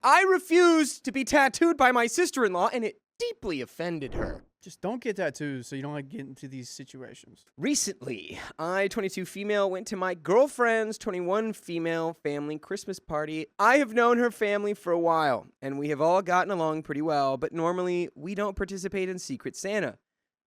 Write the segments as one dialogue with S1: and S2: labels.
S1: I refused to be tattooed by my sister-in-law, and it deeply offended her.
S2: Just don't get tattoos so you don't get into these situations.
S1: Recently, I, 22 female, went to my girlfriend's 21 female family Christmas party. I have known her family for a while, and we have all gotten along pretty well, but normally we don't participate in Secret Santa.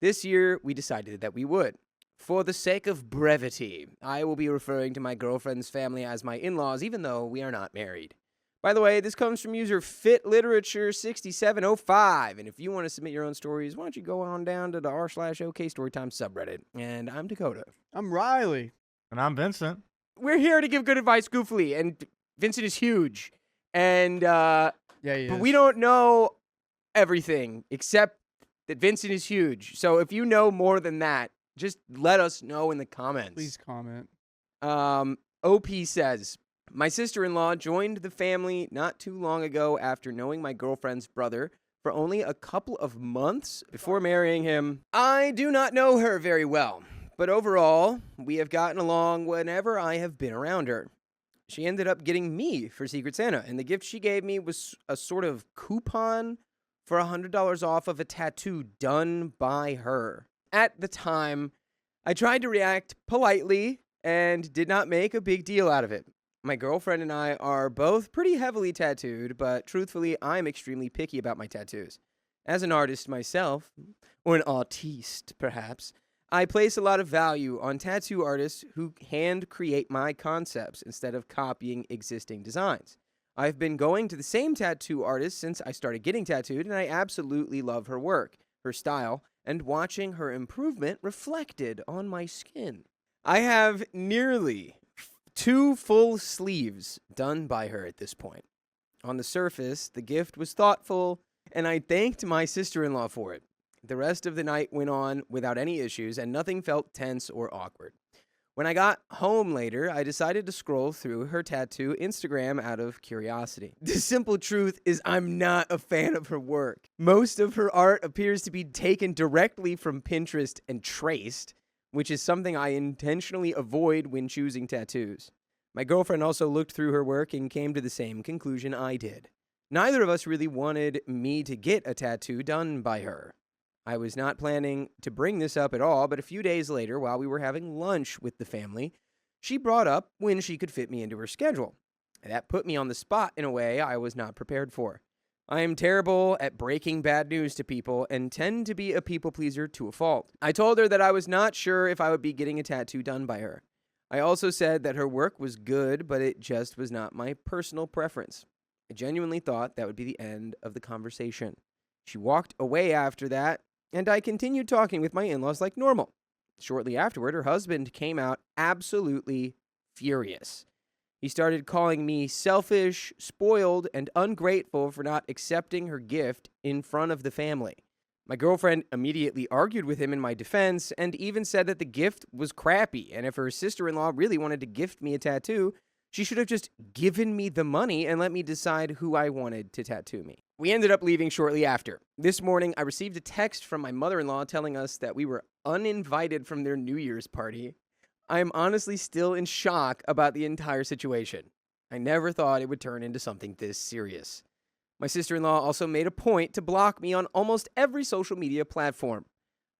S1: This year, we decided that we would. For the sake of brevity, I will be referring to my girlfriend's family as my in-laws, even though we are not married. By the way, this comes from user FitLiterature6705, and if you want to submit your own stories, why don't you go on down to the r/OK Storytime subreddit. And I'm Dakota.
S2: I'm Riley.
S3: And I'm Vincent.
S1: We're here to give good advice goofily, and Vincent is huge, and
S2: Yeah, he
S1: but
S2: is.
S1: we don't know everything except that Vincent is huge. So if you know more than that, just let us know in the comments.
S2: Please comment.
S1: OP says, my sister-in-law joined the family not too long ago after knowing my girlfriend's brother for only a couple of months before marrying him. I do not know her very well, but overall, we have gotten along whenever I have been around her. She ended up getting me for Secret Santa, and the gift she gave me was a sort of coupon for $100 off of a tattoo done by her. At the time, I tried to react politely and did not make a big deal out of it. My girlfriend and I are both pretty heavily tattooed, but truthfully, I'm extremely picky about my tattoos. As an artist myself, or an artiste perhaps, I place a lot of value on tattoo artists who hand create my concepts instead of copying existing designs. I've been going to the same tattoo artist since I started getting tattooed, and I absolutely love her work, her style, and watching her improvement reflected on my skin. I have nearly 2 full sleeves done by her at this point. On the surface, the gift was thoughtful, and I thanked my sister-in-law for it. The rest of the night went on without any issues, and nothing felt tense or awkward. When I got home later, I decided to scroll through her tattoo Instagram out of curiosity. The simple truth is I'm not a fan of her work. Most of her art appears to be taken directly from Pinterest and traced, which is something I intentionally avoid when choosing tattoos. My girlfriend also looked through her work and came to the same conclusion I did. Neither of us really wanted me to get a tattoo done by her. I was not planning to bring this up at all, but a few days later, while we were having lunch with the family, she brought up when she could fit me into her schedule. That put me on the spot in a way I was not prepared for. I am terrible at breaking bad news to people and tend to be a people pleaser to a fault. I told her that I was not sure if I would be getting a tattoo done by her. I also said that her work was good, but it just was not my personal preference. I genuinely thought that would be the end of the conversation. She walked away after that, and I continued talking with my in-laws like normal. Shortly afterward, her husband came out absolutely furious. He started calling me selfish, spoiled, and ungrateful for not accepting her gift in front of the family. My girlfriend immediately argued with him in my defense and even said that the gift was crappy, and if her sister-in-law really wanted to gift me a tattoo, she should have just given me the money and let me decide who I wanted to tattoo me. We ended up leaving shortly after. This morning, I received a text from my mother-in-law telling us that we were uninvited from their New Year's party. I am honestly still in shock about the entire situation. I never thought it would turn into something this serious. My sister-in-law also made a point to block me on almost every social media platform.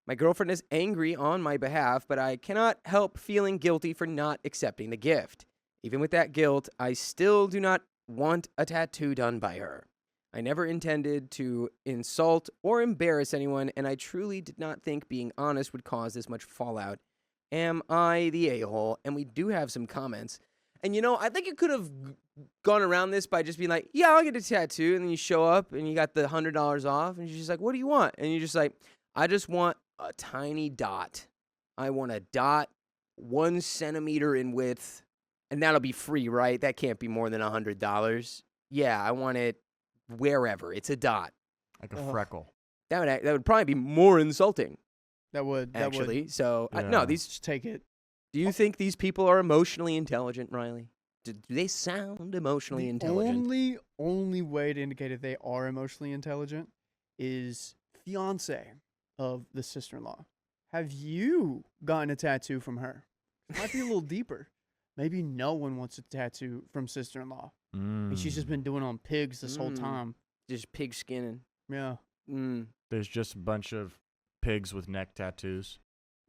S1: My girlfriend is angry on my behalf, but I cannot help feeling guilty for not accepting the gift. Even with that guilt, I still do not want a tattoo done by her. I never intended to insult or embarrass anyone, and I truly did not think being honest would cause this much fallout. Am I the a-hole? And we do have some comments. And I think you could have gone around this by just being like, yeah, I'll get a tattoo. And then you show up and you got the $100 off. And she's just like, what do you want? And you're just like, I just want a tiny dot. I want a dot 1 centimeter in width. And that'll be free, right? That can't be more than $100. Yeah, I want it wherever. It's a dot.
S3: Like a freckle.
S1: That would probably be more insulting.
S2: That would
S1: Actually. So,
S3: Yeah.
S1: no, these...
S2: just take it.
S1: Do you think these people are emotionally intelligent, Riley? Do they sound emotionally intelligent?
S2: The only way to indicate if they are emotionally intelligent is fiance of the sister-in-law. Have you gotten a tattoo from her? It might be a little deeper. Maybe no one wants a tattoo from sister-in-law. And she's just been doing on pigs this whole
S1: Mm.
S2: time.
S1: Just pig skinning.
S2: Yeah.
S3: There's just a bunch of pigs with neck tattoos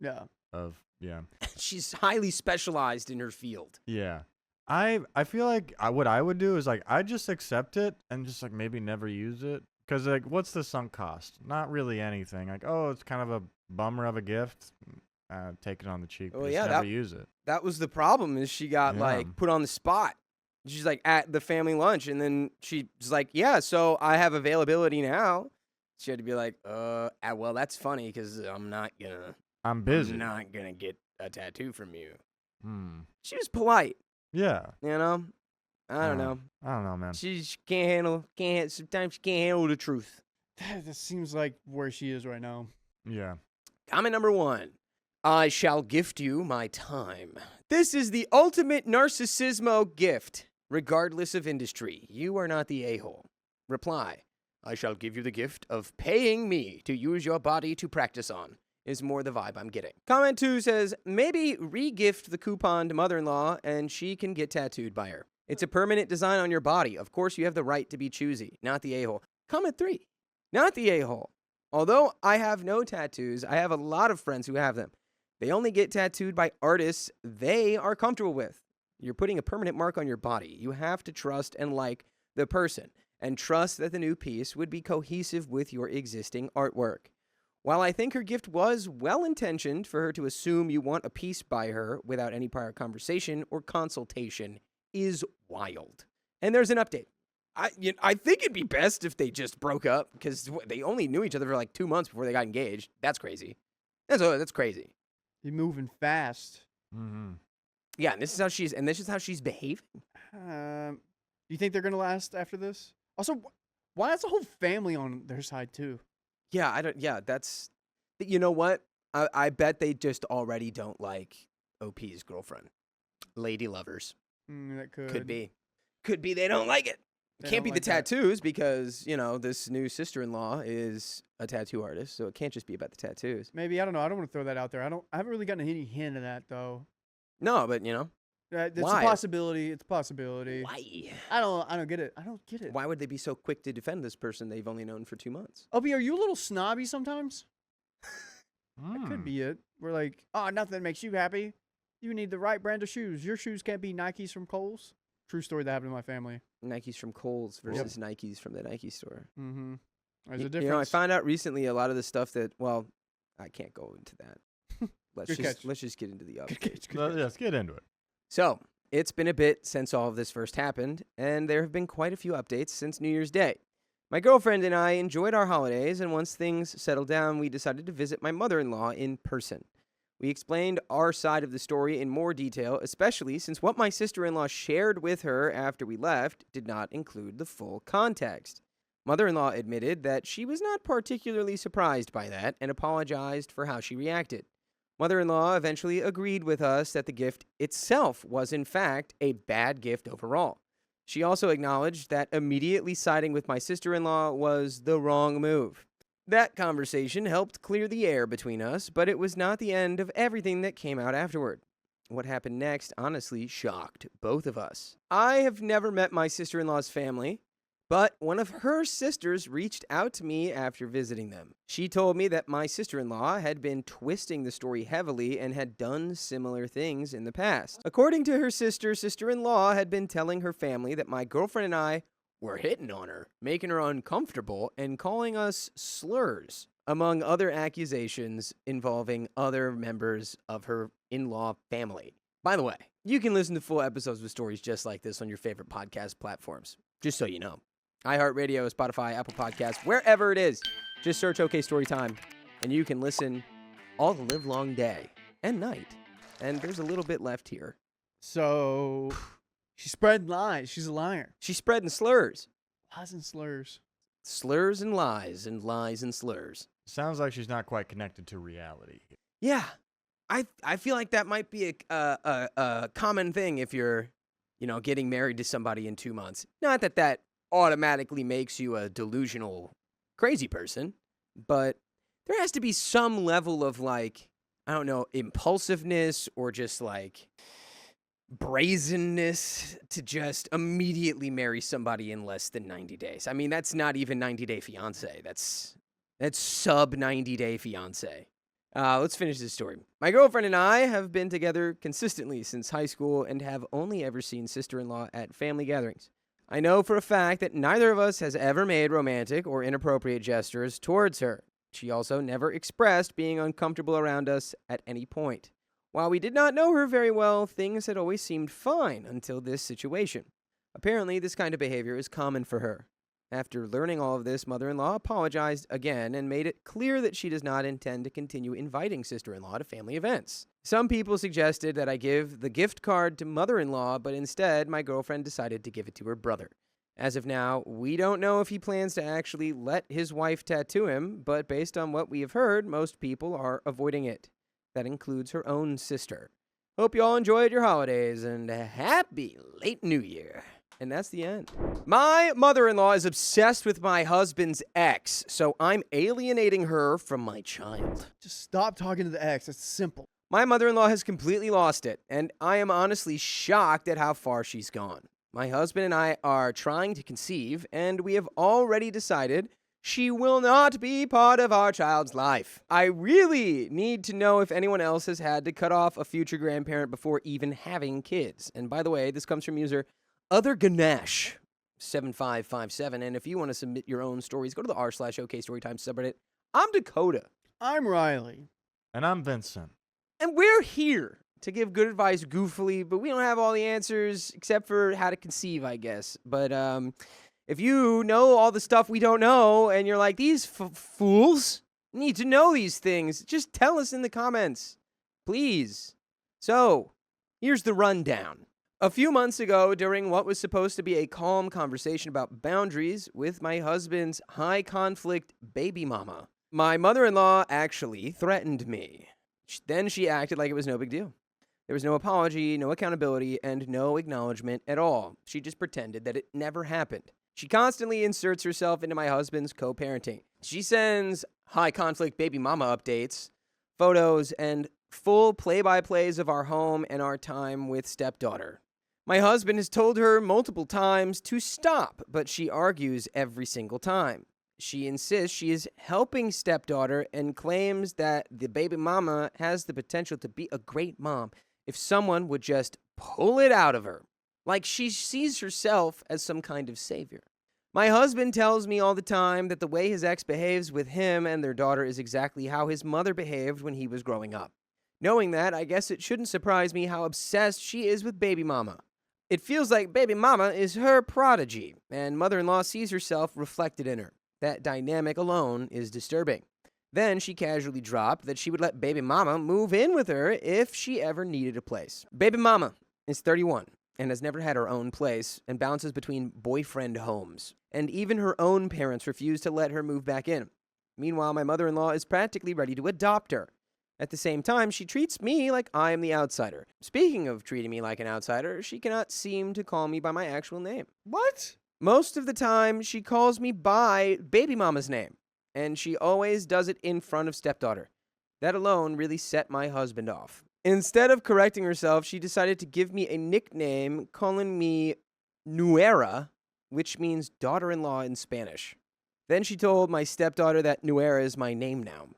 S2: Yeah.
S3: of, yeah.
S1: She's highly specialized in her field.
S3: Yeah. I feel like what I would do is like I just accept it and just like maybe never use it. Because like what's the sunk cost? Not really anything. Like, oh, it's kind of a bummer of a gift. Take it on the cheap.
S1: Well,
S3: Just
S1: yeah,
S3: never use it.
S1: That was the problem, is she got like put on the spot. She's like at the family lunch, and then she's like, yeah, so I have availability now. She had to be like, well, that's funny because I'm
S3: busy.
S1: not gonna get a tattoo from you.
S3: She
S1: She was polite,
S3: Yeah.
S1: you know. I don't know.
S3: I don't know, man.
S1: She can't sometimes she can't handle the truth.
S2: That seems like where she is right now.
S3: Yeah.
S1: Comment number 1. I shall gift you my time. This is the ultimate narcissismo gift, regardless of industry. You are not the a-hole. Reply, I shall give you the gift of paying me to use your body to practice on, is more the vibe I'm getting. Comment 2 says, maybe re-gift the coupon to mother-in-law and she can get tattooed by her. It's a permanent design on your body. Of course, you have the right to be choosy, not the a-hole. Comment 3, not the a-hole. Although I have no tattoos, I have a lot of friends who have them. They only get tattooed by artists they are comfortable with. You're putting a permanent mark on your body. You have to trust and like the person, and trust that the new piece would be cohesive with your existing artwork. While I think her gift was well-intentioned for her to assume you want a piece by her without any prior conversation or consultation is wild. And there's an update. I think it'd be best if they just broke up, because they only knew each other for like 2 months before they got engaged. That's crazy. That's crazy.
S2: You're moving fast.
S3: Mm-hmm.
S1: Yeah, and this is how she's behaving.
S2: Do you think they're gonna last after this? Also, why is the whole family on their side too?
S1: Yeah, I don't. Yeah, that's. You know what? I bet they just already don't like OP's girlfriend. Lady lovers.
S2: That
S1: Could be they don't like it.
S2: They
S1: Can't
S2: don't
S1: be the
S2: like that.
S1: tattoos, because this new sister-in-law is a tattoo artist, so it can't just be about the tattoos.
S2: Maybe, I don't know. I don't want to throw that out there. I haven't really gotten any hint of that though.
S1: No, but
S2: It's
S1: Why?
S2: a possibility. It's a possibility.
S1: why?
S2: I don't get it. I don't get it.
S1: Why would they be so quick to defend this person they've only known for 2 months?
S2: Obi, are you a little snobby sometimes? That
S3: Hmm.
S2: could be it. We're like, oh, nothing makes you happy. You need the right brand of shoes. Your shoes can't be Nikes from Kohl's. True story that happened in my family.
S1: Nikes from Kohl's versus Nikes from the Nike store.
S2: Mm-hmm. There's a
S1: I
S2: difference.
S1: found out recently a lot of the stuff that, well, I can't go into that.
S2: Good catch.
S1: Let's just get into the update.
S2: Good catch, good catch.
S3: Let's get into it.
S1: So, it's been a bit since all of this first happened, and there have been quite a few updates since New Year's Day. My girlfriend and I enjoyed our holidays, and once things settled down, we decided to visit my mother-in-law in person. We explained our side of the story in more detail, especially since what my sister-in-law shared with her after we left did not include the full context. Mother-in-law admitted that she was not particularly surprised by that and apologized for how she reacted. Mother-in-law eventually agreed with us that the gift itself was in fact a bad gift overall. She also acknowledged that immediately siding with my sister-in-law was the wrong move. That conversation helped clear the air between us, but it was not the end of everything that came out afterward. What happened next honestly shocked both of us. I have never met my sister-in-law's family, but one of her sisters reached out to me after visiting them. She told me that my sister-in-law had been twisting the story heavily and had done similar things in the past. According to her sister-in-law had been telling her family that my girlfriend and I were hitting on her, making her uncomfortable, and calling us slurs, among other accusations involving other members of her in-law family. By the way, you can listen to full episodes with stories just like this on your favorite podcast platforms, just so you know. iHeartRadio, Spotify, Apple Podcasts, wherever it is. Just search OK Storytime, and you can listen all the live long day and night. And there's a little bit left here.
S2: So, she's spreading lies. She's a liar.
S1: She's spreading slurs.
S2: Lies and slurs.
S1: Slurs and lies and slurs.
S3: Sounds like she's not quite connected to reality.
S1: Yeah, I feel like that might be a common thing if you're, getting married to somebody in 2 months. Not that that automatically makes you a delusional crazy person, but there has to be some level of impulsiveness or just brazenness to just immediately marry somebody in less than 90 days. I mean, that's not even 90-day fiance. That's sub 90-day fiance. Let's finish this story. My girlfriend and I have been together consistently since high school and have only ever seen sister-in-law at family gatherings. I know for a fact that neither of us has ever made romantic or inappropriate gestures towards her. She also never expressed being uncomfortable around us at any point. While we did not know her very well, things had always seemed fine until this situation. Apparently, this kind of behavior is common for her. After learning all of this, mother-in-law apologized again and made it clear that she does not intend to continue inviting sister-in-law to family events. Some people suggested that I give the gift card to mother-in-law, but instead, my girlfriend decided to give it to her brother. As of now, we don't know if he plans to actually let his wife tattoo him, but based on what we have heard, most people are avoiding it. That includes her own sister. Hope you all enjoyed your holidays, and happy late New Year. And that's the end. My mother-in-law is obsessed with my husband's ex, so I'm alienating her from my child.
S2: Just stop talking to the ex. It's simple.
S1: My mother-in-law has completely lost it, and I am honestly shocked at how far she's gone. My husband and I are trying to conceive, and we have already decided she will not be part of our child's life. I really need to know if anyone else has had to cut off a future grandparent before even having kids. And by the way, this comes from user Other Ganesh 7557, and if you want to submit your own stories, go to the r/OK Storytime subreddit. I'm Dakota.
S2: I'm Riley.
S3: And I'm Vincent.
S1: And we're here to give good advice goofily, but we don't have all the answers except for how to conceive, I guess. But if you know all the stuff we don't know and you're like, these fools need to know these things, just tell us in the comments, please. So, here's the rundown. A few months ago, during what was supposed to be a calm conversation about boundaries with my husband's high-conflict baby mama, my mother-in-law actually threatened me. Then she acted like it was no big deal. There was no apology, no accountability, and no acknowledgement at all. She just pretended that it never happened. She constantly inserts herself into my husband's co-parenting. She sends high-conflict baby mama updates, photos, and full play-by-plays of our home and our time with stepdaughter. My husband has told her multiple times to stop, but she argues every single time. She insists she is helping stepdaughter and claims that the baby mama has the potential to be a great mom if someone would just pull it out of her, like she sees herself as some kind of savior. My husband tells me all the time that the way his ex behaves with him and their daughter is exactly how his mother behaved when he was growing up. Knowing that, I guess it shouldn't surprise me how obsessed she is with baby mama. It feels like baby mama is her prodigy, and mother-in-law sees herself reflected in her. That dynamic alone is disturbing. Then she casually dropped that she would let baby mama move in with her if she ever needed a place. Baby mama is 31 and has never had her own place and bounces between boyfriend homes. And even her own parents refuse to let her move back in. Meanwhile, my mother-in-law is practically ready to adopt her. At the same time, she treats me like I am the outsider. Speaking of treating me like an outsider, she cannot seem to call me by my actual name.
S2: What?
S1: Most of the time, she calls me by baby mama's name, and she always does it in front of stepdaughter. That alone really set my husband off. Instead of correcting herself, she decided to give me a nickname, calling me Nuera, which means daughter-in-law in Spanish. Then she told my stepdaughter that Nuera is my name now.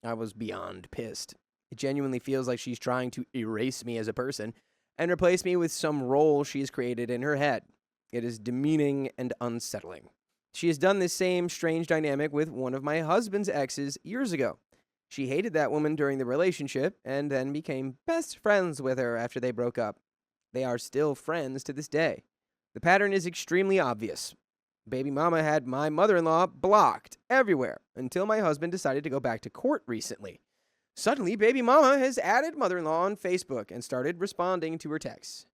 S1: I was beyond pissed. It genuinely feels like she's trying to erase me as a person and replace me with some role she's created in her head. It is demeaning and unsettling. She has done this same strange dynamic with one of my husband's exes years ago. She hated that woman during the relationship and then became best friends with her after they broke up. They are still friends to this day. The pattern is extremely obvious. Baby mama had my mother-in-law blocked everywhere until my husband decided to go back to court recently. Suddenly, baby mama has added mother-in-law on Facebook and started responding to her texts.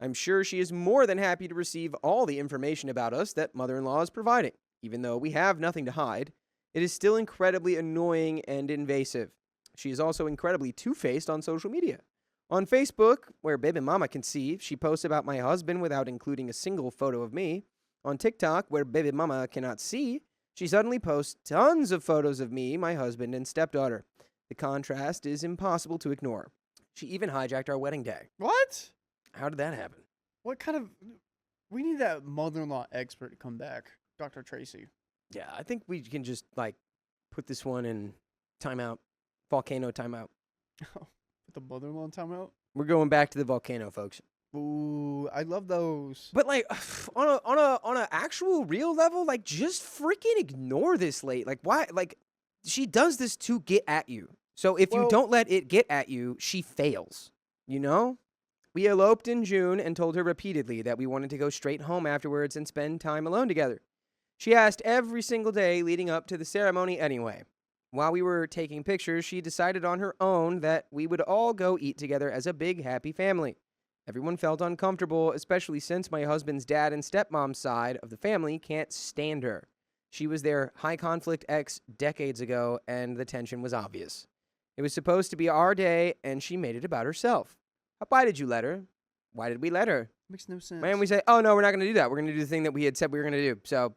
S1: I'm sure she is more than happy to receive all the information about us that mother-in-law is providing. Even though we have nothing to hide, it is still incredibly annoying and invasive. She is also incredibly two-faced on social media. On Facebook, where baby mama can see, she posts about my husband without including a single photo of me. On TikTok, where baby mama cannot see, she suddenly posts tons of photos of me, my husband, and stepdaughter. The contrast is impossible to ignore. She even hijacked our wedding day.
S2: What?
S1: How did that happen?
S2: What kind of... We need that mother-in-law expert to come back. Dr. Tracy.
S1: Yeah, I think we can just, like, put this one in timeout. Volcano timeout.
S2: Put the mother-in-law in timeout?
S1: We're going back to the volcano, folks.
S2: Ooh, I love those.
S1: But like on a actual real level, like just freaking ignore this late. Like why? Like she does this to get at you. So if you
S2: Well-
S1: don't let it get at you, she fails. You know? We eloped in June and told her repeatedly that we wanted to go straight home afterwards and spend time alone together. She asked every single day leading up to the ceremony anyway. While we were taking pictures, she decided on her own that we would all go eat together as a big happy family. Everyone felt uncomfortable, especially since my husband's dad and stepmom's side of the family can't stand her. She was their high-conflict ex decades ago, and the tension was obvious. It was supposed to be our day, and she made it about herself. Why did you let her? Why did we let her?
S2: Makes no sense.
S1: And we say, oh, no, we're not going to do that. We're going to do the thing that we had said we were going to do, so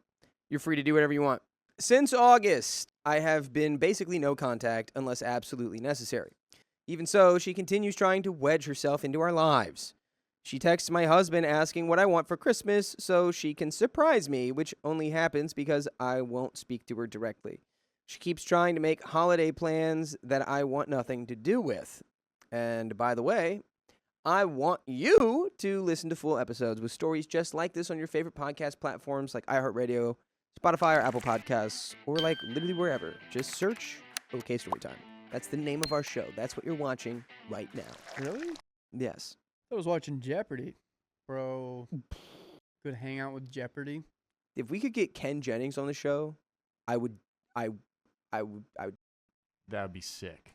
S1: you're free to do whatever you want. Since August, I have been basically no contact unless absolutely necessary. Even so, she continues trying to wedge herself into our lives. She texts my husband asking what I want for Christmas so she can surprise me, which only happens because I won't speak to her directly. She keeps trying to make holiday plans that I want nothing to do with. And by the way, I want you to listen to full episodes with stories just like this on your favorite podcast platforms like iHeartRadio, Spotify, or Apple Podcasts, or like literally wherever. Just search OK Storytime. That's the name of our show. That's what you're watching right now.
S2: Really?
S1: Yes.
S2: I was watching Jeopardy. Bro. Good hangout with Jeopardy.
S1: If we could get Ken Jennings on the show, I would.
S3: That would be sick.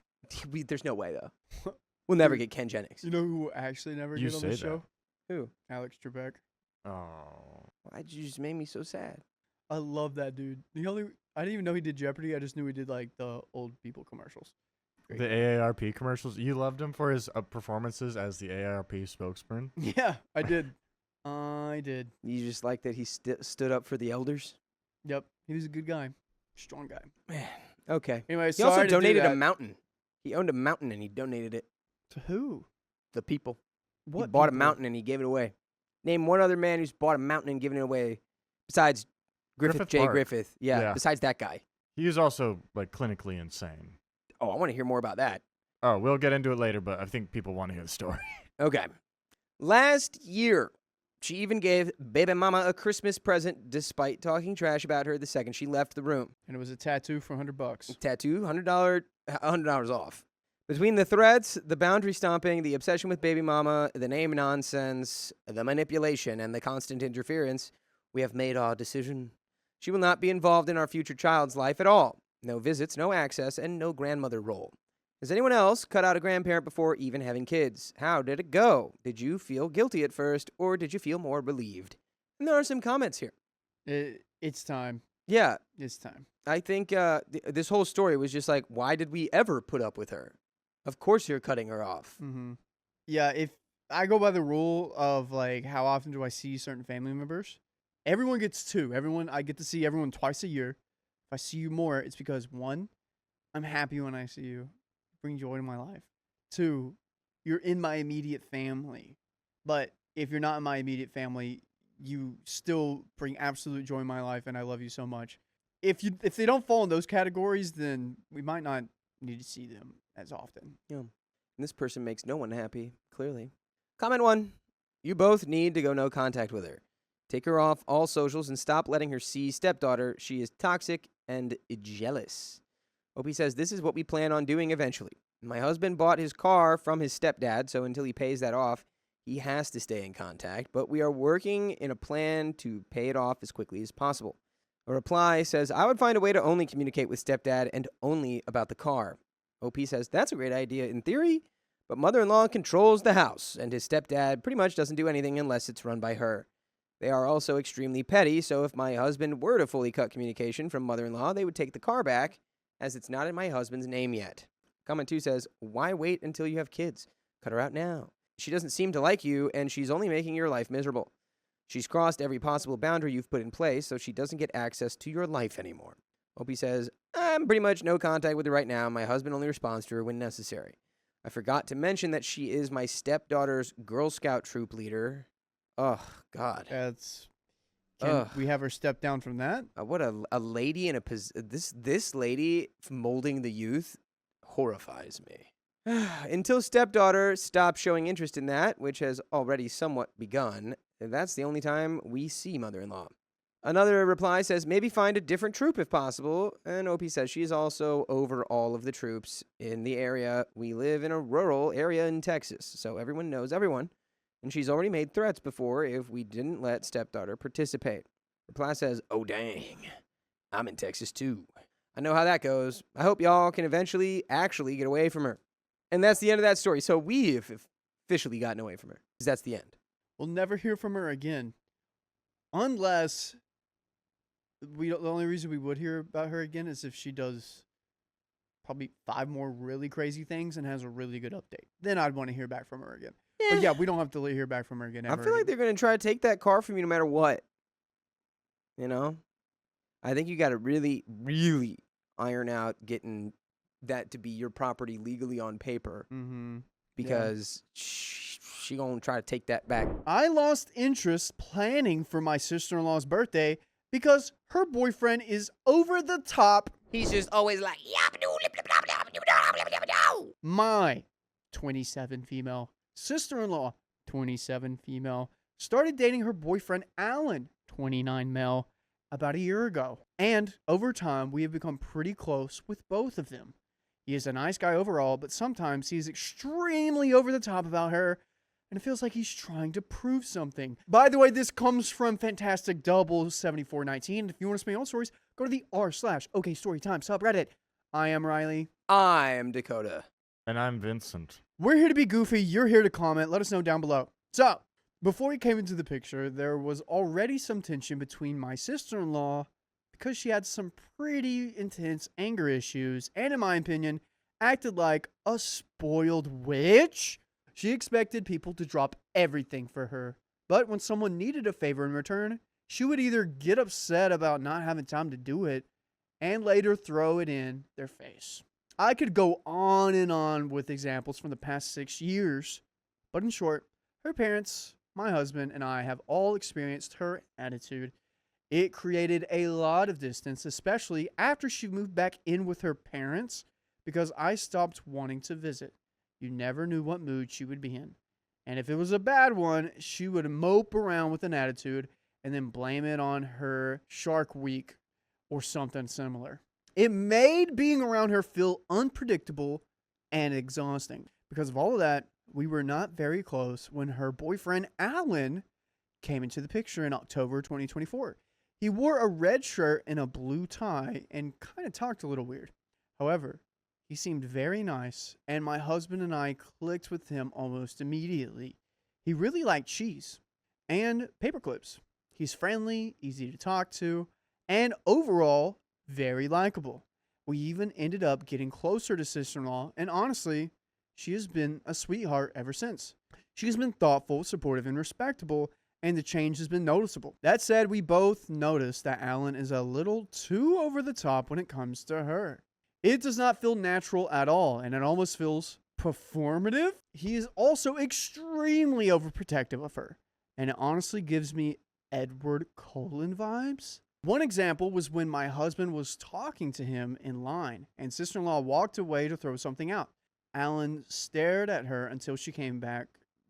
S1: There's no way though. We'll never
S2: Dude,
S1: get Ken Jennings.
S2: You know who actually never
S3: You
S2: get on
S3: say
S2: the
S3: that.
S2: show?
S1: Who?
S2: Alex Trebek.
S3: Oh.
S1: Why'd you just make me so sad?
S2: I love that dude. I didn't even know he did Jeopardy. I just knew he did like the old people commercials. Great.
S3: The AARP commercials. You loved him for his performances as the AARP spokesman.
S2: Yeah, I did. I did.
S1: You just like that he stood up for the elders?
S2: Yep. He was a good guy. Strong guy.
S1: Man. Okay.
S2: Anyway,
S1: He
S2: sorry
S1: also
S2: to do
S1: donated a
S2: that.
S1: mountain. He owned a mountain and he donated it.
S2: To who?
S1: The people.
S2: What?
S1: He bought a
S2: people?
S1: mountain and he gave it away. Name one other man who's bought a mountain and given it away besides Griffith
S3: Griffith
S1: J.
S3: Park.
S1: Griffith. Yeah,
S3: Yeah.
S1: besides that guy.
S3: He is also like clinically insane.
S1: Oh, I want to hear more about that.
S3: Oh, we'll get into it later, but I think people want to hear the story.
S1: Okay. Last year, she even gave baby mama a Christmas present despite talking trash about her the second she left the room.
S2: And it was a tattoo for $100.
S1: Tattoo, $100 off. Between the threats, the boundary stomping, the obsession with baby mama, the name nonsense, the manipulation, and the constant interference, we have made our decision. She will not be involved in our future child's life at all. No visits, no access, and no grandmother role. Has anyone else cut out a grandparent before even having kids? How did it go? Did you feel guilty at first, or did you feel more relieved? And there are some comments here.
S2: It's time.
S1: Yeah,
S2: It's time.
S1: I think this whole story was just like, why did we ever put up with her? Of course you're cutting her off.
S2: Mm-hmm. Yeah, if I go by the rule of like how often do I see certain family members, everyone gets two. I get to see everyone twice a year. If I see you more, it's because one, I'm happy when I see you. Bring joy to my life. Two, you're in my immediate family. But if you're not in my immediate family, you still bring absolute joy in my life, and I love you so much. If they don't fall in those categories, then we might not need to see them as often.
S1: Yeah. And this person makes no one happy, clearly. Comment 1. You both need to go no contact with her. Take her off all socials and stop letting her see stepdaughter. She is toxic and jealous. Opie says, this is what we plan on doing eventually. My husband bought his car from his stepdad, so until he pays that off, he has to stay in contact, but we are working in a plan to pay it off as quickly as possible. A reply says, I would find a way to only communicate with stepdad and only about the car. OP says, that's a great idea in theory, but mother-in-law controls the house, and his stepdad pretty much doesn't do anything unless it's run by her. They are also extremely petty, so if my husband were to fully cut communication from mother-in-law, they would take the car back, as it's not in my husband's name yet. Comment 2 says, why wait until you have kids? Cut her out now. She doesn't seem to like you, and she's only making your life miserable. She's crossed every possible boundary you've put in place, so she doesn't get access to your life anymore. Opie says, I'm pretty much no contact with her right now. My husband only responds to her when necessary. I forgot to mention that she is my stepdaughter's Girl Scout troop leader. Oh, God.
S2: Can we have her step down from that?
S1: What a lady in a this lady molding the youth horrifies me. Until stepdaughter stopped showing interest in that, which has already somewhat begun. That's the only time we see mother-in-law. Another reply says, maybe find a different troop if possible. And OP says she is also over all of the troops in the area. We live in a rural area in Texas, so everyone knows everyone. And she's already made threats before if we didn't let stepdaughter participate. Reply says, oh, dang. I'm in Texas, too. I know how that goes. I hope y'all can eventually actually get away from her. And that's the end of that story. So we've officially gotten away from her, because that's the end.
S2: We'll never hear from her again. Unless the only reason we would hear about her again is if she does probably 5 more really crazy things and has a really good update. Then I'd want to hear back from her again. But yeah, we don't have to hear back from her again.
S1: I feel like they're going to try to take that car from you no matter what. You know? I think you got to really, really iron out getting that to be your property legally on paper.
S2: Mm-hmm.
S1: Because she going to try to take that back.
S2: I lost interest planning for my sister-in-law's birthday because her boyfriend is over the top.
S1: He's just always like,
S2: my 27 female sister-in-law, 27 female, started dating her boyfriend Alan, 29 male, about a year ago. And over time, we have become pretty close with both of them. He is a nice guy overall, but sometimes he's extremely over the top about her, and it feels like he's trying to prove something. By the way, this comes from Fantastic Double 7419. If you want to spend your own stories, go to the r/OKStorytime subreddit. I am Riley.
S1: I am Dakota.
S3: And I'm Vincent.
S2: We're here to be goofy. You're here to comment. Let us know down below. So, before we came into the picture, there was already some tension between my sister-in-law because she had some pretty intense anger issues and, in my opinion, acted like a spoiled witch. She expected people to drop everything for her. But when someone needed a favor in return, she would either get upset about not having time to do it and later throw it in their face. I could go on and on with examples from the past 6 years, but in short, her parents, my husband, and I have all experienced her attitude. It created a lot of distance, especially after she moved back in with her parents, because I stopped wanting to visit. You never knew what mood she would be in. And if it was a bad one, she would mope around with an attitude and then blame it on her Shark Week or something similar. It made being around her feel unpredictable and exhausting. Because of all of that, we were not very close when her boyfriend, Alan, came into the picture in October 2024. He wore a red shirt and a blue tie and kind of talked a little weird. However, he seemed very nice, and my husband and I clicked with him almost immediately. He really liked cheese and paper clips. He's friendly, easy to talk to, and overall, very likable. We even ended up getting closer to sister-in-law, and honestly, she has been a sweetheart ever since. She has been thoughtful, supportive, and respectable, and the change has been noticeable. That said, we both noticed that Alan is a little too over the top when it comes to her. It does not feel natural at all, and it almost feels performative. He is also extremely overprotective of her, and it honestly gives me Edward Cullen vibes. One example was when my husband was talking to him in line, and sister-in-law walked away to throw something out. Alan stared at her until she came back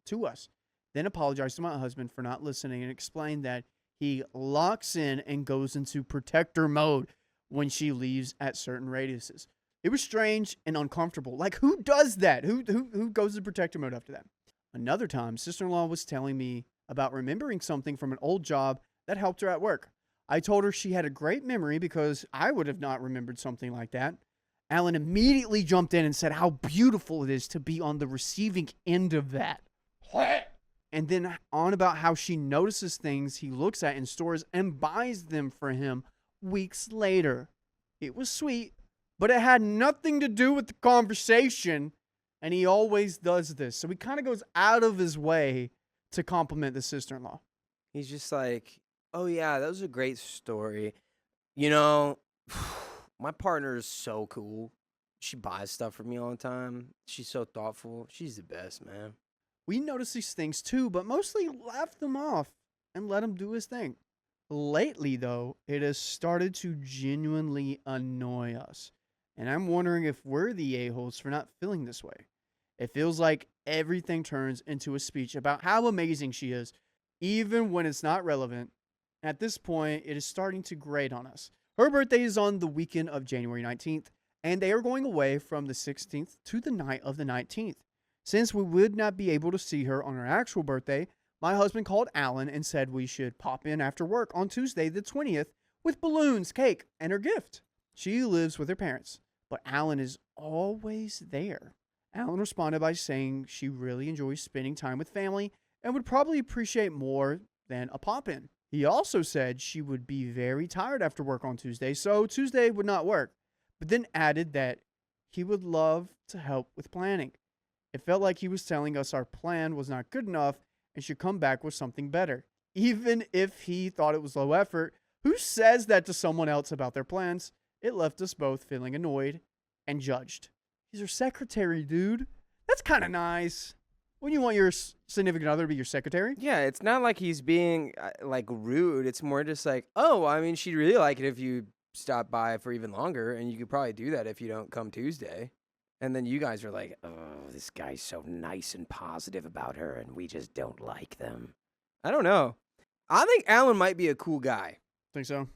S2: to us, then apologized to my husband for not listening and explained that he locks in and goes into protector mode when she leaves at certain radiuses. It was strange and uncomfortable. Like, who does that? Who goes to protector mode after that? Another time, sister-in-law was telling me about remembering something from an old job that helped her at work. I told her she had a great memory because I would have not remembered something like that. Alan immediately jumped in and said how beautiful it is to be on the receiving end of that. And then on about how she notices things he looks at in stores and buys them for him weeks later. It was sweet, but it had nothing to do with the conversation, and he always does this. So he kind of goes out of his way to compliment the sister-in-law.
S1: He's just like, oh yeah, that was a great story. You know, my partner is so cool. She buys stuff for me all the time. She's so thoughtful. She's the best, man.
S2: We notice these things too, but mostly laugh them off and let him do his thing. Lately, though, it has started to genuinely annoy us. And I'm wondering if we're the a-holes for not feeling this way. It feels like everything turns into a speech about how amazing she is, even when it's not relevant. At this point, it is starting to grate on us. Her birthday is on the weekend of January 19th, and they are going away from the 16th to the night of the 19th. Since we would not be able to see her on her actual birthday, my husband called Alan and said we should pop in after work on Tuesday the 20th with balloons, cake, and her gift. She lives with her parents, but Alan is always there. Alan responded by saying she really enjoys spending time with family and would probably appreciate more than a pop-in. He also said she would be very tired after work on Tuesday, so Tuesday would not work, but then added that he would love to help with planning. It felt like he was telling us our plan was not good enough and should come back with something better. Even if he thought it was low effort, who says that to someone else about their plans? It left us both feeling annoyed and judged. He's her secretary, dude. That's kind of nice. Wouldn't you want your significant other to be your secretary?
S1: Yeah, it's not like he's being like rude. It's more just like, oh, I mean, she'd really like it if you stop by for even longer, and you could probably do that if you don't come Tuesday. And then you guys are like, oh, this guy's so nice and positive about her, and we just don't like them. I don't know. I think Alan might be a cool guy.
S2: Think so?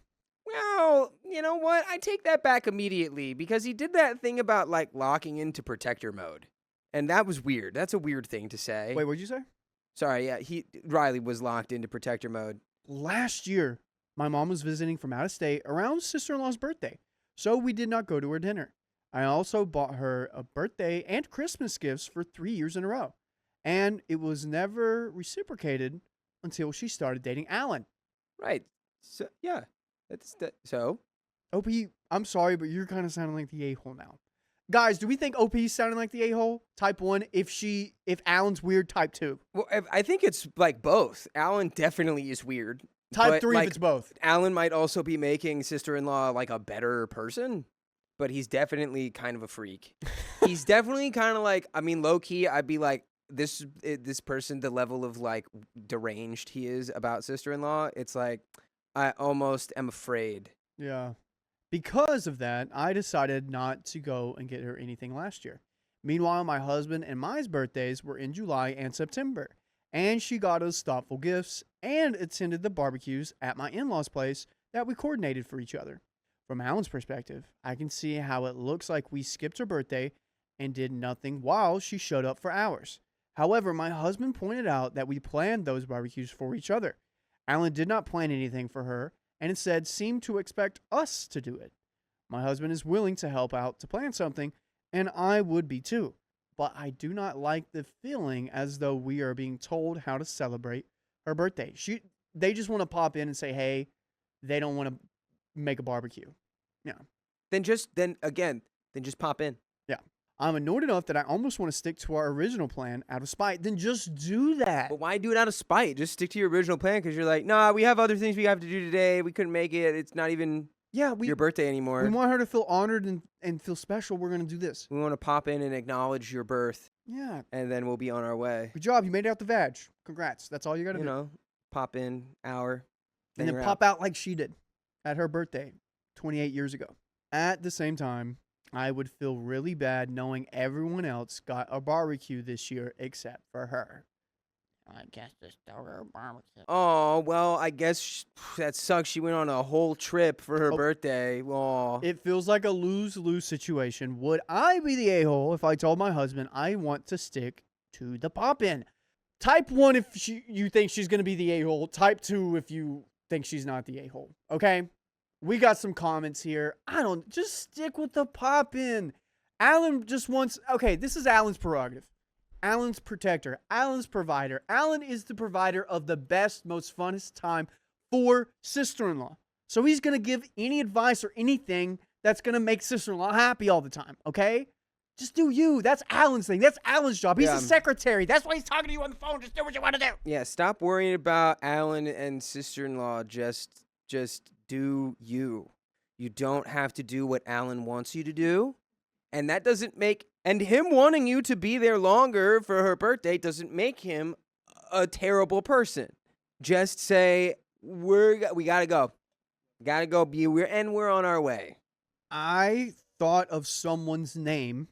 S1: Well, you know what? I take that back immediately because he did that thing about like locking into protector mode. And that was weird. That's a weird thing to say.
S2: Wait, what'd you say?
S1: Sorry, yeah, Riley was locked into protector mode.
S2: Last year, my mom was visiting from out of state around sister-in-law's birthday, so we did not go to her dinner. I also bought her a birthday and Christmas gifts for 3 years in a row, and it was never reciprocated until she started dating Alan.
S1: Right. So, yeah. So?
S2: OP, I'm sorry, but you're kind of sounding like the a-hole now. Guys, do we think OP's sounding like the a-hole? Type 1, if Alan's weird, type 2.
S1: Well, I think it's like both. Alan definitely is weird.
S2: Type 3
S1: like,
S2: if it's both.
S1: Alan might also be making sister-in-law like a better person, but he's definitely kind of a freak. He's definitely kind of like, I mean, low-key, I'd be like, this person, the level of like deranged he is about sister-in-law, it's like, I almost am afraid.
S2: Yeah. Because of that, I decided not to go and get her anything last year. Meanwhile, my husband and my birthdays were in July and September, and she got us thoughtful gifts and attended the barbecues at my in-laws' place that we coordinated for each other. From Alan's perspective, I can see how it looks like we skipped her birthday and did nothing while she showed up for ours. However, my husband pointed out that we planned those barbecues for each other. Alan did not plan anything for her and instead seemed to expect us to do it. My husband is willing to help out to plan something, and I would be too. But I do not like the feeling as though we are being told how to celebrate her birthday. They just want to pop in and say, hey, they don't want to make a barbecue. Yeah.
S1: Then just pop in.
S2: Yeah. I'm annoyed enough that I almost want to stick to our original plan out of spite. Then just do that.
S1: But why do it out of spite? Just stick to your original plan because you're like, nah, we have other things we have to do today. We couldn't make it. It's not even your birthday anymore.
S2: We want her to feel honored and feel special. We're going to do this.
S1: We want to pop in and acknowledge your birth.
S2: Yeah.
S1: And then we'll be on our way.
S2: Good job. You made it out the vag. Congrats. That's all you got to do.
S1: You know, pop in, hour.
S2: And then pop out like she did at her birthday 28 years ago. At the same time, I would feel really bad knowing everyone else got a barbecue this year except for her. I guess it's still her barbecue.
S1: Oh, well, I guess that sucks. She went on a whole trip for her birthday. Well,
S2: it feels like a lose-lose situation. Would I be the a-hole if I told my husband I want to stick to the pop-in? Type 1 if you think she's going to be the a-hole. Type 2 if you think she's not the a-hole. Okay? We got some comments here. Just stick with the pop-in. Alan just wants, okay, this is Alan's prerogative. Alan's protector. Alan's provider. Alan is the provider of the best, most funnest time for sister-in-law. So he's going to give any advice or anything that's going to make sister-in-law happy all the time, okay? Just do you. That's Alan's thing. That's Alan's job. He's the secretary. That's why he's talking to you on the phone. Just do what you want to do.
S1: Yeah, stop worrying about Alan and sister-in-law. Just do you. You don't have to do what Alan wants you to do. And that doesn't make, and him wanting you to be there longer for her birthday doesn't make him a terrible person. Just say, we gotta go. Gotta go, we're on our way.
S2: I thought of someone's name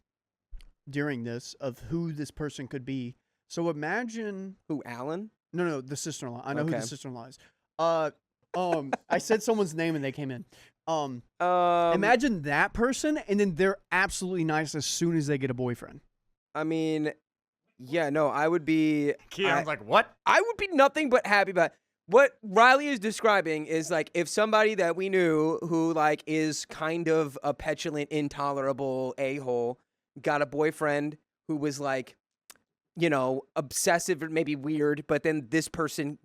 S2: during this of who this person could be. So imagine
S1: Who, Alan?
S2: no, the sister-in-law. I know who
S1: Okay.
S2: the sister-in-law is. I said someone's name and they came in. Imagine that person, and then they're absolutely nice as soon as they get a boyfriend.
S1: I mean, yeah, no, I would be.
S3: Keon's like, what?
S1: I would be nothing but happy about what Riley is describing is like if somebody that we knew who like is kind of a petulant, intolerable a-hole got a boyfriend who was like, you know, obsessive or maybe weird, but then this person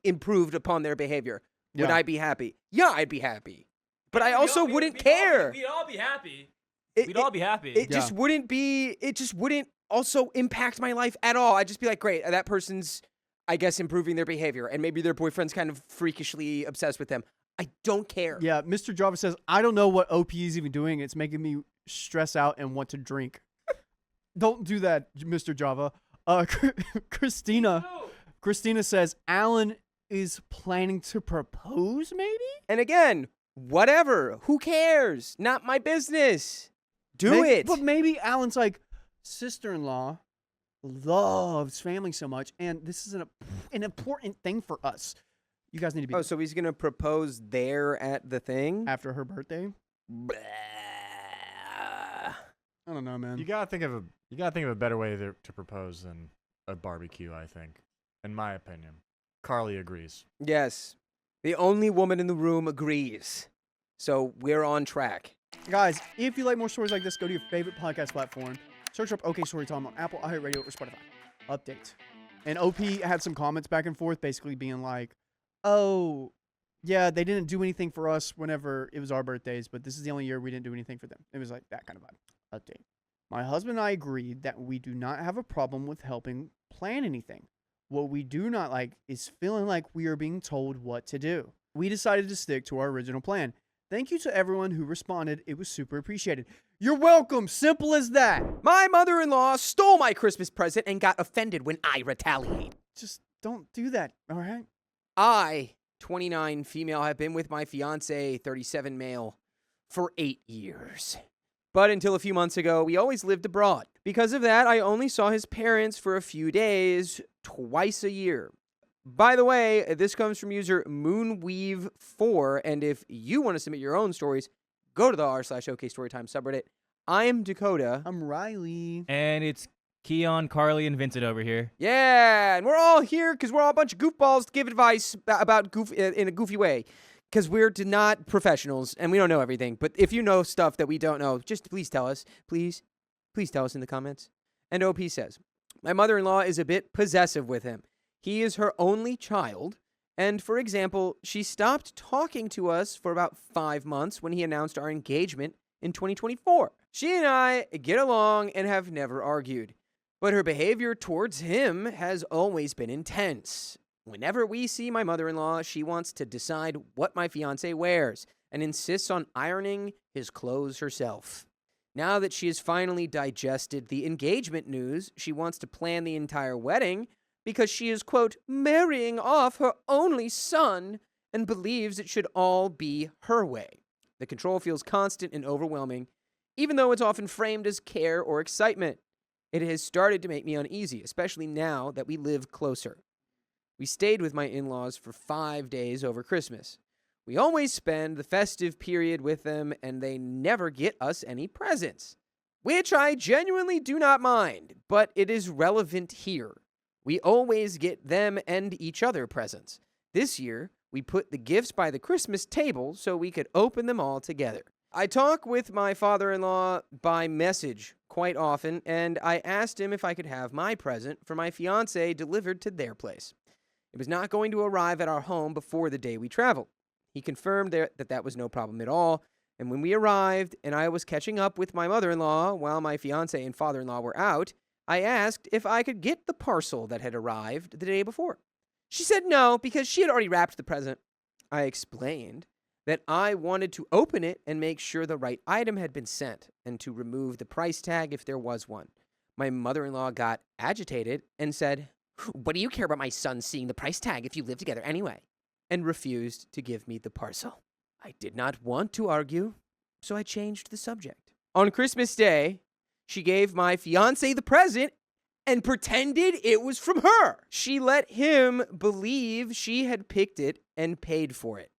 S1: improved upon their behavior. Would
S2: Yeah.
S1: I be happy? Yeah, I'd be happy. But I
S4: We'd
S1: also
S4: all be-
S1: wouldn't
S4: we'd all be-
S1: care.
S4: We'd all be happy.
S1: It-
S4: We'd
S1: it-
S4: all be happy.
S1: It just wouldn't be, it just wouldn't also impact my life at all. I'd just be like, great, that person's, I guess, improving their behavior. And maybe their boyfriend's kind of freakishly obsessed with them. I don't care.
S2: Yeah, Mr. Java says, I don't know what OP is even doing. It's making me stress out and want to drink. Don't do that, Mr. Java. Christina says, Alan is planning to propose, maybe?
S1: And again, whatever. Who cares? Not my business. Do it.
S2: But maybe Alan's like, sister-in-law loves family so much, and this is an important thing for us. You guys need to be
S1: Oh, so he's going to propose there at the thing?
S2: after her birthday?
S1: Blah.
S2: I don't know, man.
S3: You gotta think of a better way to propose than a barbecue. I think, in my opinion, Carly agrees.
S1: Yes. The only woman in the room agrees. So we're on track.
S2: Guys, if you like more stories like this, go to your favorite podcast platform. Search up OK Storytime on Apple, iHeartRadio, or Spotify. Update. And OP had some comments back and forth, basically being like, oh, yeah, they didn't do anything for us whenever it was our birthdays, but this is the only year we didn't do anything for them. It was like that kind of vibe. Update. My husband and I agreed that we do not have a problem with helping plan anything. What we do not like is feeling like we are being told what to do. We decided to stick to our original plan. Thank you to everyone who responded. It was super appreciated. You're welcome. Simple as that.
S1: My mother-in-law stole my Christmas present and got offended when I retaliate.
S2: Just don't do that, all right?
S1: I, 29 female, have been with my fiance, 37 male, for 8 years. But until a few months ago, we always lived abroad. Because of that, I only saw his parents for a few days, twice a year. By the way, this comes from user Moonweave4, and if you want to submit your own stories, go to the r/OK Storytime subreddit. I'm Dakota.
S2: I'm Riley.
S4: And it's Keon, Carly, and Vincent over here.
S1: Yeah, and we're all here because we're all a bunch of goofballs to give advice about in a goofy way. Because we're not professionals and we don't know everything. But if you know stuff that we don't know, just please tell us. Please tell us in the comments. And OP says, my mother-in-law is a bit possessive with him. He is her only child. And for example, she stopped talking to us for about 5 months when he announced our engagement in 2024. She and I get along and have never argued. But her behavior towards him has always been intense. Whenever we see my mother-in-law, she wants to decide what my fiancé wears and insists on ironing his clothes herself. Now that she has finally digested the engagement news, she wants to plan the entire wedding because she is, quote, marrying off her only son and believes it should all be her way. The control feels constant and overwhelming, even though it's often framed as care or excitement. It has started to make me uneasy, especially now that we live closer. We stayed with my in-laws for 5 days over Christmas. We always spend the festive period with them, and they never get us any presents, which I genuinely do not mind, but it is relevant here. We always get them and each other presents. This year, we put the gifts by the Christmas table so we could open them all together. I talk with my father-in-law by message quite often, and I asked him if I could have my present for my fiancé delivered to their place. It was not going to arrive at our home before the day we traveled. He confirmed that was no problem at all, and when we arrived and I was catching up with my mother-in-law while my fiancé and father-in-law were out, I asked if I could get the parcel that had arrived the day before. She said no because she had already wrapped the present. I explained that I wanted to open it and make sure the right item had been sent and to remove the price tag if there was one. My mother-in-law got agitated and said, "What do you care about my son seeing the price tag if you live together anyway?" and refused to give me the parcel. I did not want to argue, so I changed the subject. On Christmas Day, she gave my fiancé the present and pretended it was from her. She let him believe she had picked it and paid for it.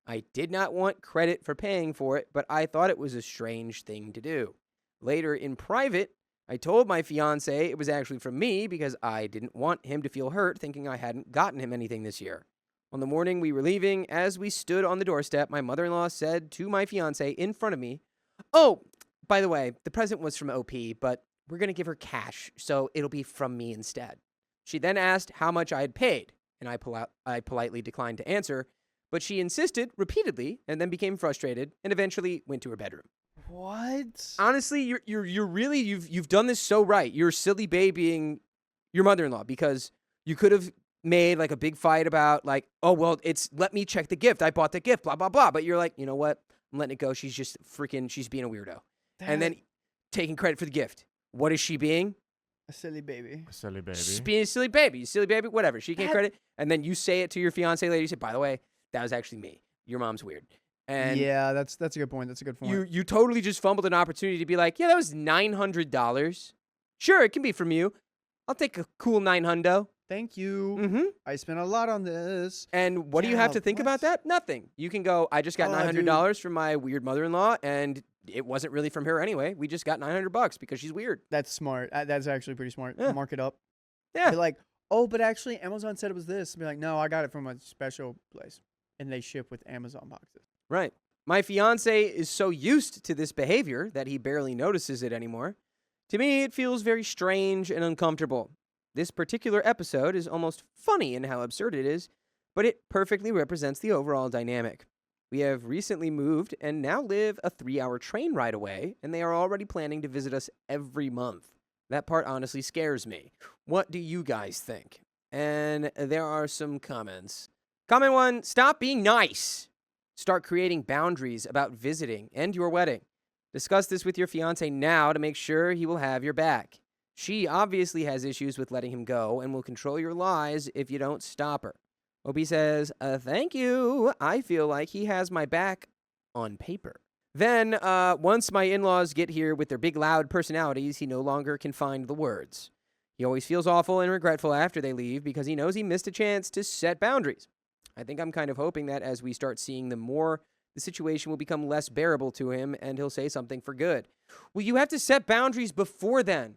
S1: I did not want credit for paying for it, but I thought it was a strange thing to do. Later, in private, I told my fiancé it was actually from me because I didn't want him to feel hurt thinking I hadn't gotten him anything this year. On the morning we were leaving, as we stood on the doorstep, my mother-in-law said to my fiancé in front of me, "Oh, by the way, the present was from OP, but we're going to give her cash, so it'll be from me instead." She then asked how much I had paid, and I politely declined to answer, but she insisted repeatedly and then became frustrated and eventually went to her bedroom.
S2: What?
S1: Honestly, you're really you've done this so right. You're silly babying your mother-in-law because you could have made like a big fight about like, "Oh, well, let me check the gift. I bought the gift, blah, blah, blah." But you're like, "You know what? I'm letting it go. She's just she's being a weirdo." And then taking credit for the gift. What is she being?
S2: A silly baby.
S3: A silly baby.
S1: She's being a silly baby, whatever. She can't credit. And then you say it to your fiance later. You say, "By the way, that was actually me. Your mom's weird." And
S2: yeah, that's a good point. That's a good point.
S1: you totally just fumbled an opportunity to be like, "Yeah, that was $900. Sure, it can be from you. I'll take a cool $900."
S2: Thank you.
S1: Mm-hmm.
S2: I spent a lot on this.
S1: And what do you have
S2: Yeah,
S1: to think
S2: what?
S1: about that? Nothing. You can go, "I just got
S2: Oh,
S1: $900 from my weird mother-in-law, and it wasn't really from her anyway. We just got $900 because she's weird."
S2: That's smart. That's actually pretty smart.
S1: Yeah.
S2: Mark it up.
S1: Yeah.
S2: Be like, "Oh, but actually, Amazon said it was this." Be like, "No, I got it from a special place," and they ship with Amazon boxes.
S1: Right. My fiance is so used to this behavior that he barely notices it anymore. To me, it feels very strange and uncomfortable. This particular episode is almost funny in how absurd it is, but it perfectly represents the overall dynamic. We have recently moved and now live a 3-hour train ride away, and they are already planning to visit us every month. That part honestly scares me. What do you guys think? And there are some comments. Comment 1, stop being nice. Start creating boundaries about visiting and your wedding. Discuss this with your fiance now to make sure he will have your back. She obviously has issues with letting him go and will control your lies if you don't stop her. OB says, "Thank you. I feel like he has my back on paper." Then, once my in-laws get here with their big loud personalities, he no longer can find the words. He always feels awful and regretful after they leave because he knows he missed a chance to set boundaries. I think I'm kind of hoping that as we start seeing them more, the situation will become less bearable to him and he'll say something for good. Well, you have to set boundaries before then.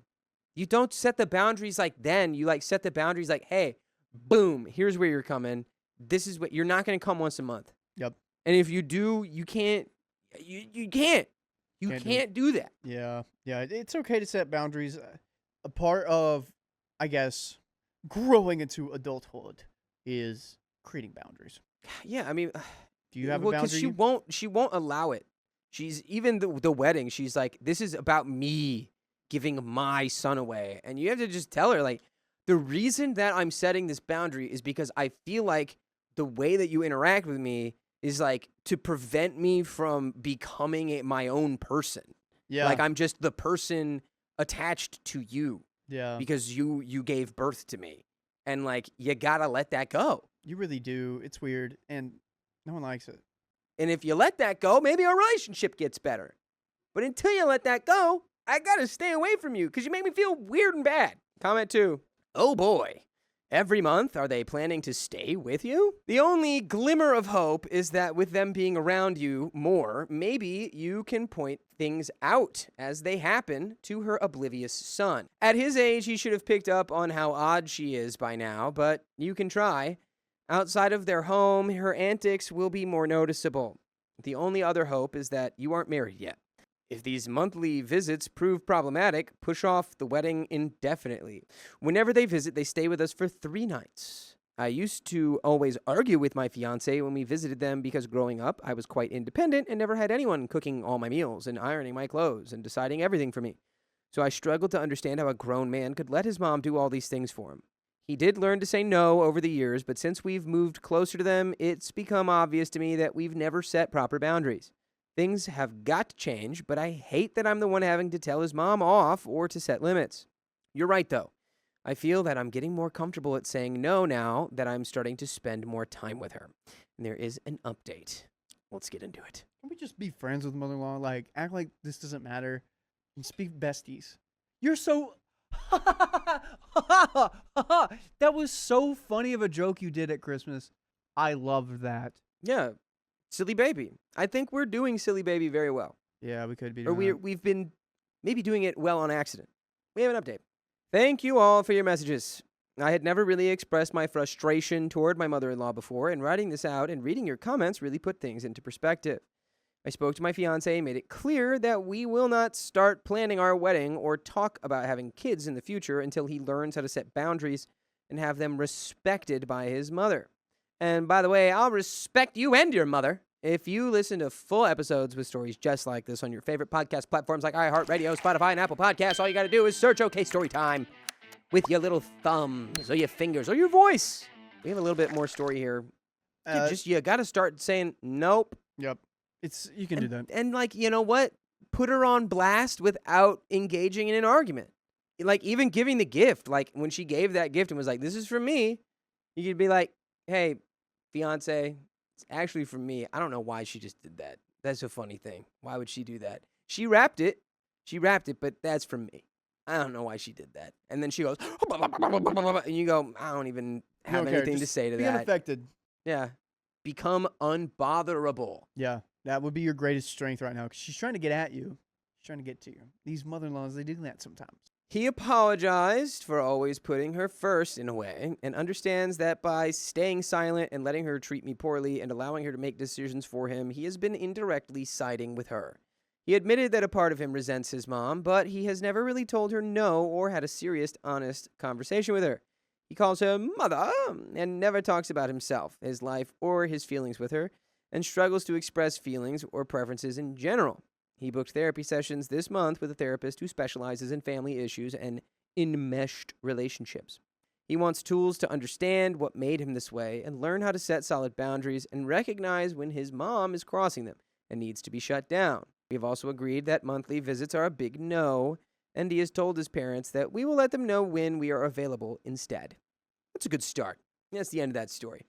S1: You don't set the boundaries like then. You set the boundaries like, "Hey, boom, here's where you're coming. This is what you're not going to come once a month."
S2: Yep.
S1: And if you do, you can't. You can't. You can't do that.
S2: Yeah. It's okay to set boundaries. A part of, I guess, growing into adulthood is creating boundaries.
S1: Yeah, I mean,
S2: Do you have a
S1: well,
S2: boundary?
S1: because she won't allow it. She's even the wedding. She's like, "This is about me giving my son away," and you have to just tell her like, the reason that I'm setting this boundary is because I feel like the way that you interact with me is like to prevent me from becoming my own person.
S2: Yeah.
S1: Like I'm just the person attached to you
S2: Yeah.
S1: because you gave birth to me, and like you gotta let that go.
S2: You really do. It's weird, and no one likes it.
S1: And if you let that go, maybe our relationship gets better. But until you let that go, I gotta stay away from you because you make me feel weird and bad. Comment 2. Oh boy. Every month, are they planning to stay with you? The only glimmer of hope is that with them being around you more, maybe you can point things out as they happen to her oblivious son. At his age, he should have picked up on how odd she is by now, but you can try. Outside of their home, her antics will be more noticeable. The only other hope is that you aren't married yet. If these monthly visits prove problematic, push off the wedding indefinitely. Whenever they visit, they stay with us for 3 nights. I used to always argue with my fiance when we visited them because growing up, I was quite independent and never had anyone cooking all my meals and ironing my clothes and deciding everything for me. So I struggled to understand how a grown man could let his mom do all these things for him. He did learn to say no over the years, but since we've moved closer to them, it's become obvious to me that we've never set proper boundaries. Things have got to change, but I hate that I'm the one having to tell his mom off or to set limits. You're right, though. I feel that I'm getting more comfortable at saying no now that I'm starting to spend more time with her. And there is an update. Let's get into it.
S2: Can we just be friends with mother-in-law? Like, act like this doesn't matter and just be besties. You're so... That was so funny of a joke you did at Christmas. I loved that.
S1: Yeah, silly baby. I think we're doing silly baby very well.
S2: Yeah, we could be
S1: Or
S2: doing that.
S1: we've been maybe doing it well on accident. We have an update. Thank you all for your messages. I had never really expressed my frustration toward my mother-in-law before, and writing this out and reading your comments really put things into perspective. I spoke to my fiancé and made it clear that we will not start planning our wedding or talk about having kids in the future until he learns how to set boundaries and have them respected by his mother. And by the way, I'll respect you and your mother if you listen to full episodes with stories just like this on your favorite podcast platforms like iHeartRadio, Spotify, and Apple Podcasts. All you got to do is search OK Storytime with your little thumbs or your fingers or your voice. We have a little bit more story here. You got to start saying nope.
S2: Yep. You can do that.
S1: And like, you know what? Put her on blast without engaging in an argument. Like even giving the gift, like when she gave that gift and was like, this is for me, you could be like, hey, fiance, it's actually for me. I don't know why she just did that. That's a funny thing. Why would she do that? She wrapped it, but that's for me. I don't know why she did that. And then she goes, and you go, I don't even have anything to say to
S2: be
S1: that.
S2: unaffected.
S1: Yeah. Become unbotherable.
S2: Yeah. That would be your greatest strength right now because she's trying to get at you. She's trying to get to you. These mother-in-laws, they do that sometimes.
S1: He apologized for always putting her first in a way and understands that by staying silent and letting her treat me poorly and allowing her to make decisions for him, he has been indirectly siding with her. He admitted that a part of him resents his mom, but he has never really told her no or had a serious, honest conversation with her. He calls her mother and never talks about himself, his life, or his feelings with her, and struggles to express feelings or preferences in general. He booked therapy sessions this month with a therapist who specializes in family issues and enmeshed relationships. He wants tools to understand what made him this way and learn how to set solid boundaries and recognize when his mom is crossing them and needs to be shut down. We have also agreed that monthly visits are a big no, and he has told his parents that we will let them know when we are available instead. That's a good start. That's the end of that story.